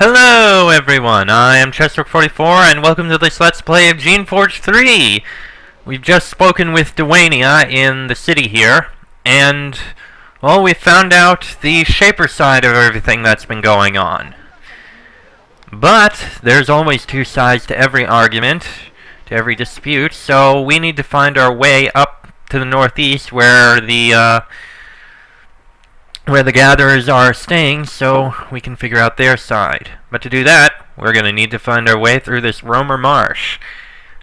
Hello everyone, I am Chestrock44 and welcome to this Let's Play of Geneforge 3! We've just spoken with Dwaynia in the city here, and, well, we found out the Shaper side of everything that's been going on. But, there's always two sides to every argument, to every dispute, so we need to find our way up to the northeast where the gatherers are staying, so we can figure out their side. But to do that, we're going to need to find our way through this Romer marsh.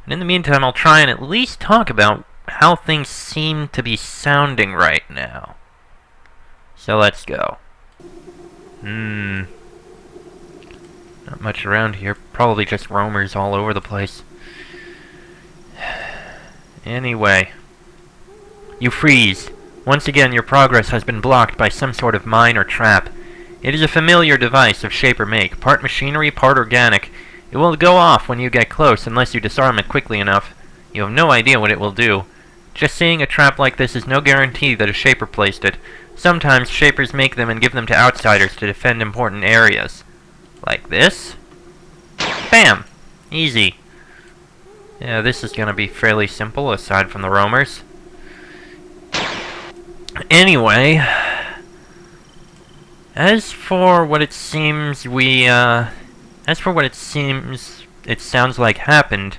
And in the meantime, I'll try and at least talk about how things seem to be sounding right now. So let's go. Not much around here. Probably just roamers all over the place. Anyway. You freeze. Once again, your progress has been blocked by some sort of mine or trap. It is a familiar device of shape or make, part machinery, part organic. It will go off when you get close unless you disarm it quickly enough. You have no idea what it will do. Just seeing a trap like this is no guarantee that a shaper placed it. Sometimes shapers make them and give them to outsiders to defend important areas. Like this. Bam! Easy. Yeah, this is gonna be fairly simple aside from the roamers. Anyway, as for what it seems it sounds like happened,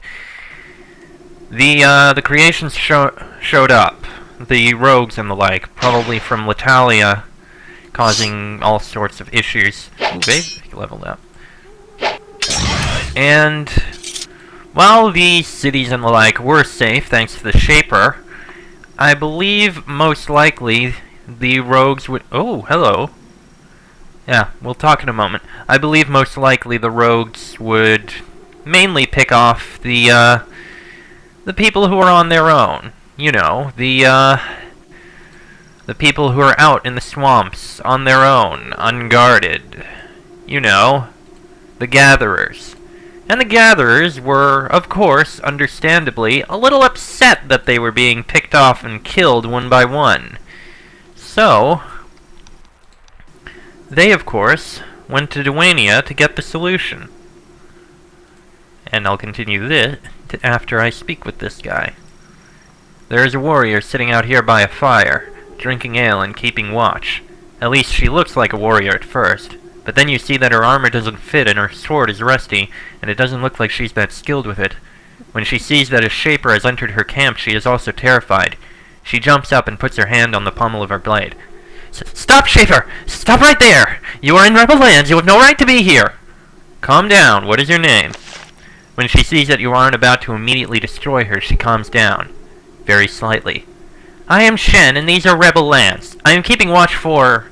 the creations showed up, the rogues and the like, probably from Latalia, causing all sorts of issues. Ooh, babe, leveled up. And while the cities and the like were safe thanks to the Shaper, I believe most likely the rogues would... Oh, hello. Yeah, we'll talk in a moment. I believe most likely the rogues would mainly pick off the people who are on their own. You know, the people who are out in the swamps on their own, unguarded. You know, the gatherers. And the gatherers were, of course, understandably, a little upset that they were being picked off and killed one by one. So, they, of course, went to Dwaynia to get the solution. And I'll continue this after I speak with this guy. There is a warrior sitting out here by a fire, drinking ale and keeping watch. At least she looks like a warrior at first. But then you see that her armor doesn't fit and her sword is rusty, and it doesn't look like she's that skilled with it. When she sees that a shaper has entered her camp, she is also terrified. She jumps up and puts her hand on the pommel of her blade. Stop, Shaper! Stop right there! You are in rebel lands, you have no right to be here! Calm down, what is your name? When she sees that you aren't about to immediately destroy her, she calms down. Very slightly. I am Shen, and these are rebel lands. I am keeping watch for,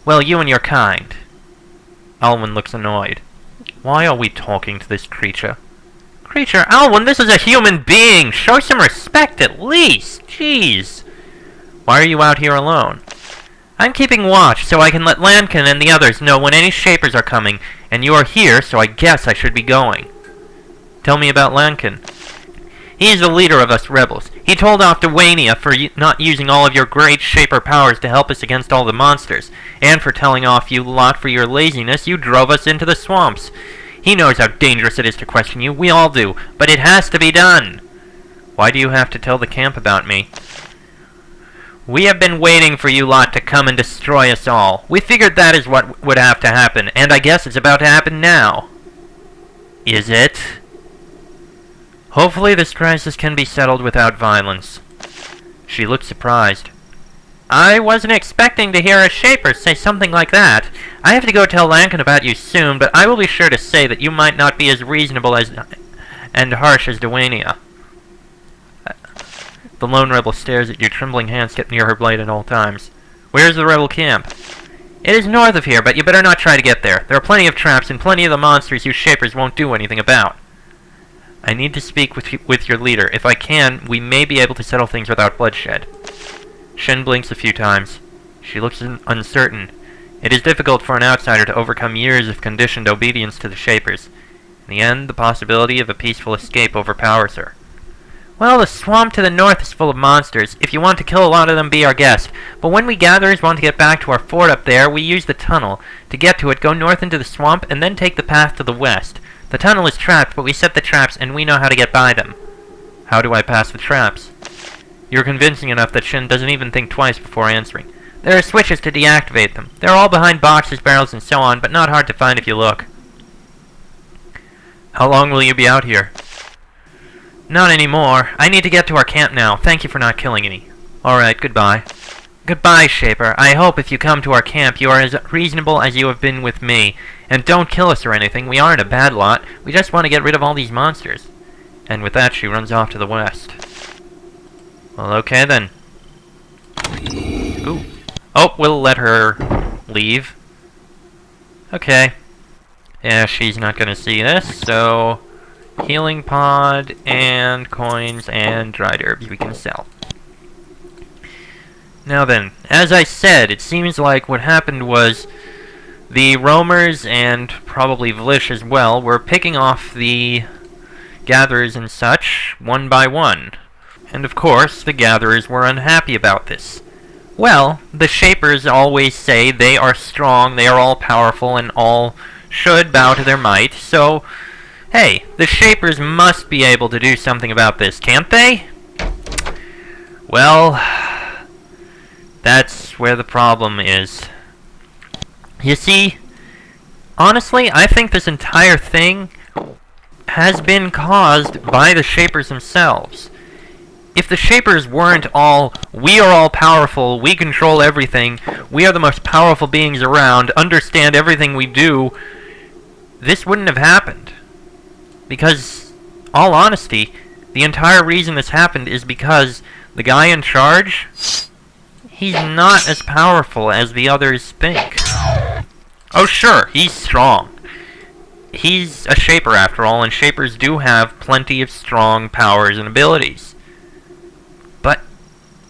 well, you and your kind. Alwyn looks annoyed. Why are we talking to this creature? Creature? Alwyn, this is a human being! Show some respect at least! Jeez! Why are you out here alone? I'm keeping watch so I can let Lankin and the others know when any shapers are coming, and you are here, so I guess I should be going. Tell me about Lankin. He is the leader of us rebels. He told off Dwaynia for not using all of your great shaper powers to help us against all the monsters, and for telling off you lot for your laziness, you drove us into the swamps. He knows how dangerous it is to question you, we all do, but it has to be done. Why do you have to tell the camp about me? We have been waiting for you lot to come and destroy us all. We figured that is what would have to happen, and I guess it's about to happen now. Is it? Hopefully this crisis can be settled without violence. She looked surprised. I wasn't expecting to hear a shaper say something like that. I have to go tell Lankin about you soon, but I will be sure to say that you might not be as reasonable and harsh as Dwaynia. The lone rebel stares at you, trembling hands kept near her blade at all times. Where is the rebel camp? It is north of here, but you better not try to get there. There are plenty of traps and plenty of the monsters you shapers won't do anything about. I need to speak with your leader. If I can, we may be able to settle things without bloodshed. Shen blinks a few times. She looks uncertain. It is difficult for an outsider to overcome years of conditioned obedience to the Shapers. In the end, the possibility of a peaceful escape overpowers her. Well, the swamp to the north is full of monsters. If you want to kill a lot of them, be our guest. But when we gatherers want to get back to our fort up there, we use the tunnel. To get to it, go north into the swamp, and then take the path to the west. The tunnel is trapped, but we set the traps, and we know how to get by them. How do I pass the traps? You're convincing enough that Shin doesn't even think twice before answering. There are switches to deactivate them. They're all behind boxes, barrels, and so on, but not hard to find if you look. How long will you be out here? Not anymore. I need to get to our camp now. Thank you for not killing any. Alright, goodbye. Goodbye, Shaper. I hope if you come to our camp you are as reasonable as you have been with me. And don't kill us or anything. We aren't a bad lot. We just want to get rid of all these monsters. And with that, she runs off to the west. Well, okay then. Ooh. Oh, we'll let her leave. Okay. Yeah, she's not gonna see this, so... Healing pod, and coins, and dried herbs we can sell. Now then, as I said, it seems like what happened was the roamers, and probably Vlish as well, were picking off the gatherers and such, one by one. And of course, the gatherers were unhappy about this. Well, the Shapers always say they are strong, they are all powerful, and all should bow to their might, so... Hey, the Shapers must be able to do something about this, can't they? Well, that's where the problem is. You see, honestly, I think this entire thing has been caused by the Shapers themselves. If the Shapers weren't all, we are all powerful, we control everything, we are the most powerful beings around, understand everything we do, this wouldn't have happened. Because, all honesty, the entire reason this happened is because the guy in charge, he's not as powerful as the others think. Oh sure, he's strong. He's a Shaper after all, and Shapers do have plenty of strong powers and abilities. But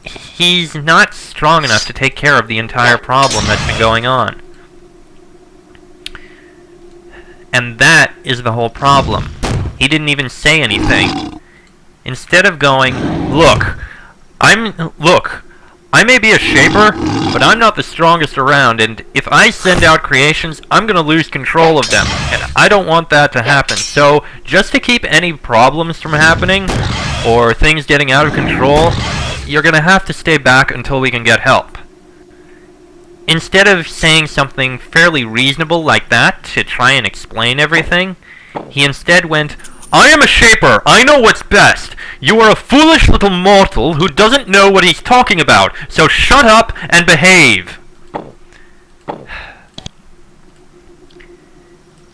he's not strong enough to take care of the entire problem that's been going on. And that is the whole problem. He didn't even say anything. Instead of going, look, I may be a Shaper, but I'm not the strongest around, and if I send out creations, I'm gonna lose control of them, and I don't want that to happen. So, just to keep any problems from happening, or things getting out of control, you're gonna have to stay back until we can get help. Instead of saying something fairly reasonable like that to try and explain everything, he instead went, I am a Shaper. I know what's best. You are a foolish little mortal who doesn't know what he's talking about, so shut up and behave.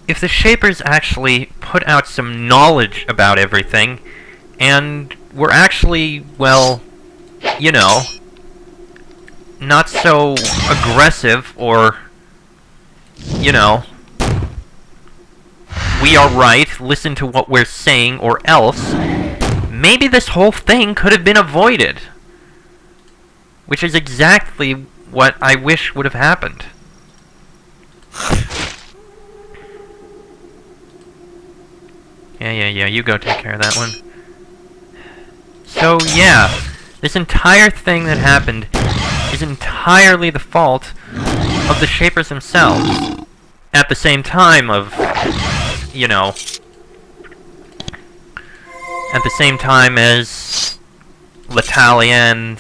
If the Shapers actually put out some knowledge about everything, and were actually, well, you know, not so aggressive or, you know, we are right, listen to what we're saying, or else, maybe this whole thing could have been avoided. Which is exactly what I wish would have happened. Yeah, you go take care of that one. So, yeah, this entire thing that happened is entirely the fault of the Shapers themselves. At the same time of, you know, at the same time as Latalia and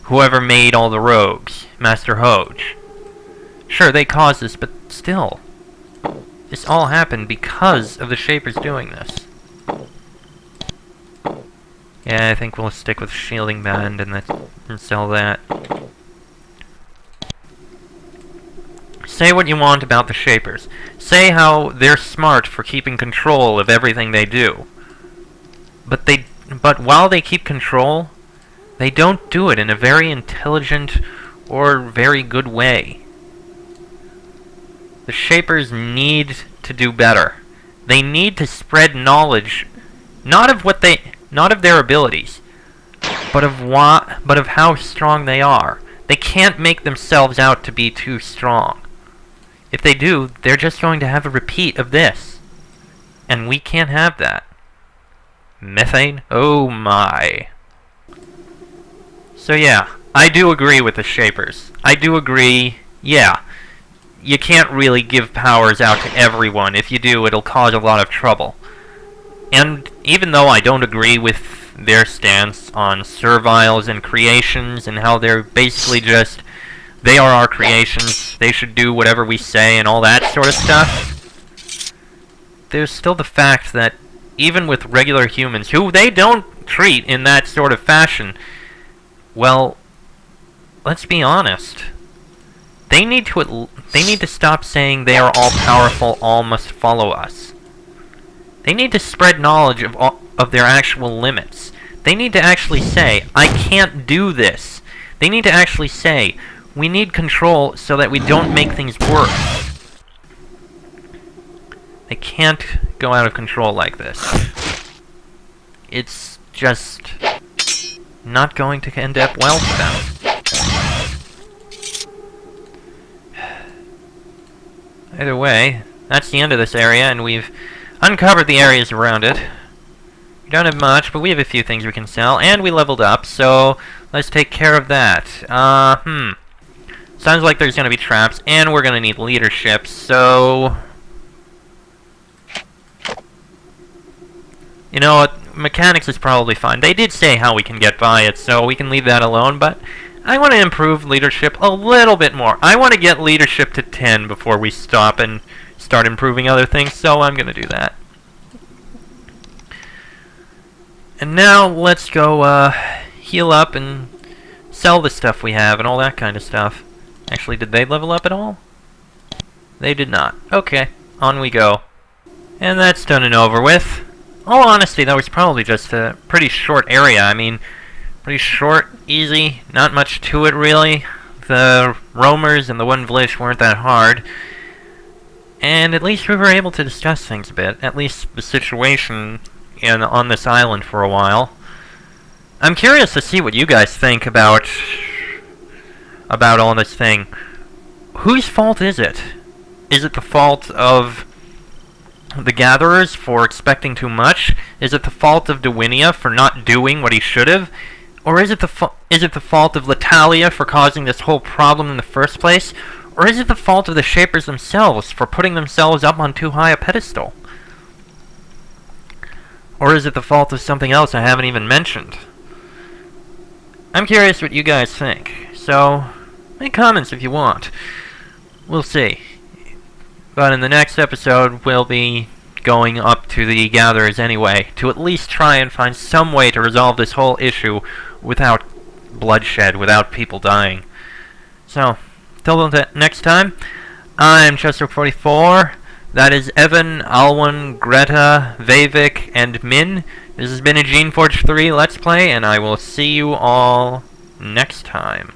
whoever made all the rogues, Master Hoge. Sure, they caused this, but still, this all happened because of the Shapers doing this. Yeah, I think we'll stick with Shielding Band and sell that. Say what you want about the Shapers. Say how they're smart for keeping control of everything they do. But while they keep control, they don't do it in a very intelligent or very good way. The Shapers need to do better. They need to spread knowledge, not of their abilities, but of how strong they are. They can't make themselves out to be too strong. If they do, they're just going to have a repeat of this. And we can't have that. Methane? Oh my. So yeah, I do agree with the Shapers. I do agree, yeah, you can't really give powers out to everyone. If you do, it'll cause a lot of trouble. And even though I don't agree with their stance on serviles and creations and how they're basically just, they are our creations, they should do whatever we say and all that sort of stuff, there's still the fact that even with regular humans, who they don't treat in that sort of fashion, well, let's be honest. They need to stop saying they are all powerful, all must follow us. They need to spread knowledge of their actual limits. They need to actually say, I can't do this. They need to actually say, we need control so that we don't make things worse. They can't go out of control like this. It's just not going to end up well for them. Either way, that's the end of this area, and we've uncovered the areas around it. We don't have much, but we have a few things we can sell, and we leveled up, so let's take care of that. Sounds like there's going to be traps, and we're going to need leadership, so... You know what, mechanics is probably fine. They did say how we can get by it, so we can leave that alone, but I want to improve leadership a little bit more. I want to get leadership to 10 before we stop and start improving other things, so I'm going to do that. And now, let's go heal up and sell the stuff we have and all that kind of stuff. Actually, did they level up at all? They did not. Okay, on we go. And that's done and over with. All honesty, that was probably just a pretty short area. I mean, pretty short, easy, not much to it really. The roamers and the one village weren't that hard. And at least we were able to discuss things a bit. At least the situation on this island for a while. I'm curious to see what you guys think about all this thing. Whose fault is it? Is it the fault of the Gatherers for expecting too much? Is it the fault of Dewinia for not doing what he should have? Or is it the fault of Latalia for causing this whole problem in the first place? Or is it the fault of the Shapers themselves for putting themselves up on too high a pedestal? Or is it the fault of something else I haven't even mentioned? I'm curious what you guys think, so make comments if you want. We'll see. But in the next episode, we'll be going up to the Gatherers anyway, to at least try and find some way to resolve this whole issue without bloodshed, without people dying. So, till next time, I'm Chester44. That is Evan, Alwyn, Greta, Vavik, and Min. This has been a Geneforge 3 Let's Play, and I will see you all next time.